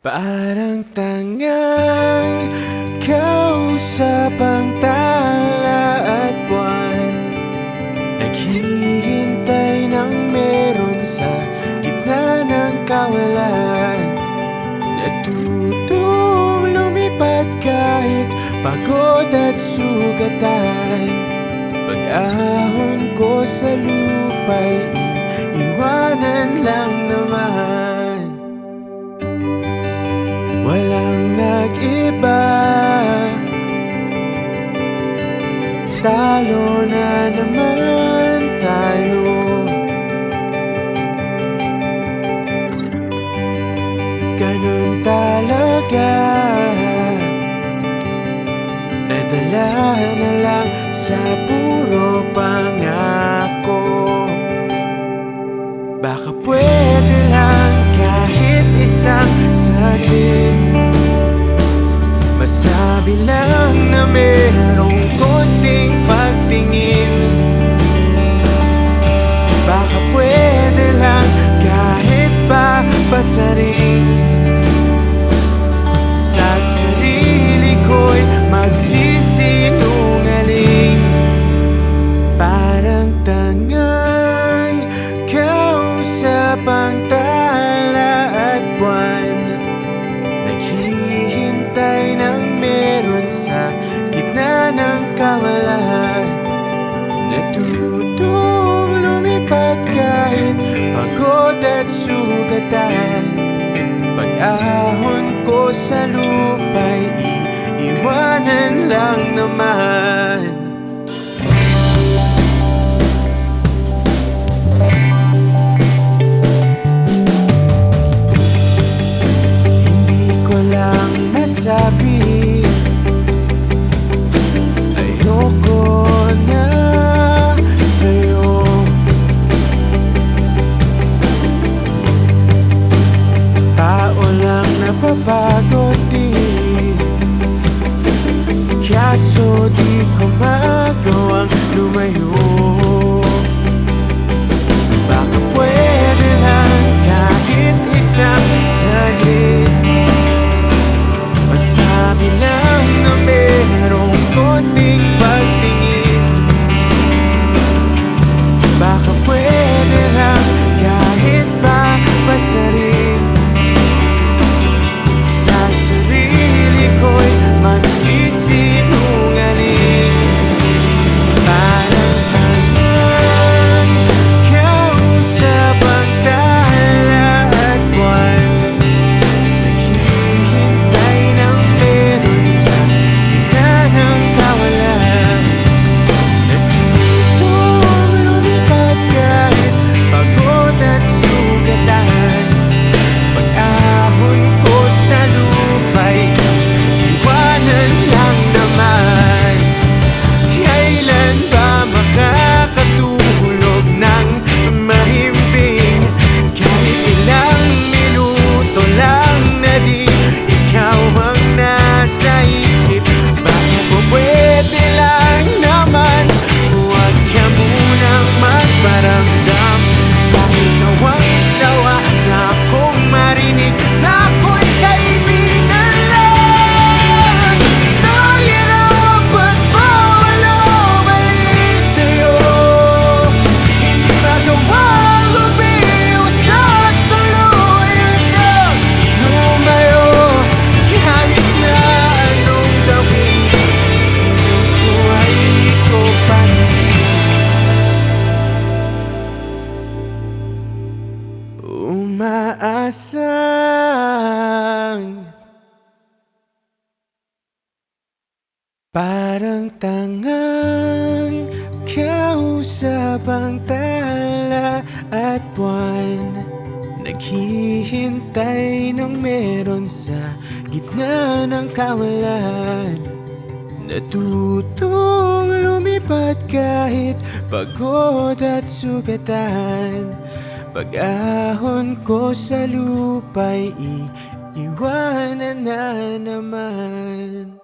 Parang tangang kausap ang tala at buwan, naghihintay ng meron sa gitna ng kawalan. Natutong lumipad kahit pagod at sugatan. Pag-ahon ko sa lupa'y iiwanan lang naman. Walang nag-iba, talo na naman tayo. Ganun talaga, nadala na lang sa puro pangako. Baka pwede lang kahit isang saglit, masabi lang na merong konting pagtingin. Baka pwede lang kahit pa basarin, sa sarili ko'y magsisinungaling. Parang tangang kausap ang tala at buwan, naghihintay ng meron sa gitna ng kawalan. Natutong lumipad kahit pagod at sugatan. Pag-ahon ko sa lupa'y iiwanan lang naman. Sabi, ayoko na sa'yo. Tao lang napapagod din, kaso di ko magawang lumayo. Baka pwede lang kahit isang saglit, masabi lang na merong konting pagtingin. Baka pwede lang kahit pa basarin, sa sarili ko'y magsisinungaling. Parang tangang kausap ang tala at buwan, naghihintay ng meron sa gitna ng kawalan. Natutong lumipad kahit pagod at sugatan. Pag-ahon ko sa lupa'y iwanan lang naman. Kailan ba makakatulog ng mahimbing? Kahit ilang minuto lang na di ikaw ang nasa isip. Baka po pwede lang naman, huwag ka munang magparamdam. Dahil sawang-sawa na akong marinig na ako'y kaibigan lang. Dahil dapat bawal o mali sa'yo, hindi magawang lumiwas at tuluyan na lumayo. Kahit na anong gawin, sinusuway ko pa rin. Umaasang parang tangang kausap ang tala at buwan, naghihintay ng meron sa gitna ng kawalan. Natutong lumipad kahit pagod at sugatan. Pag-ahon ko sa lupa'y iiwanan na naman.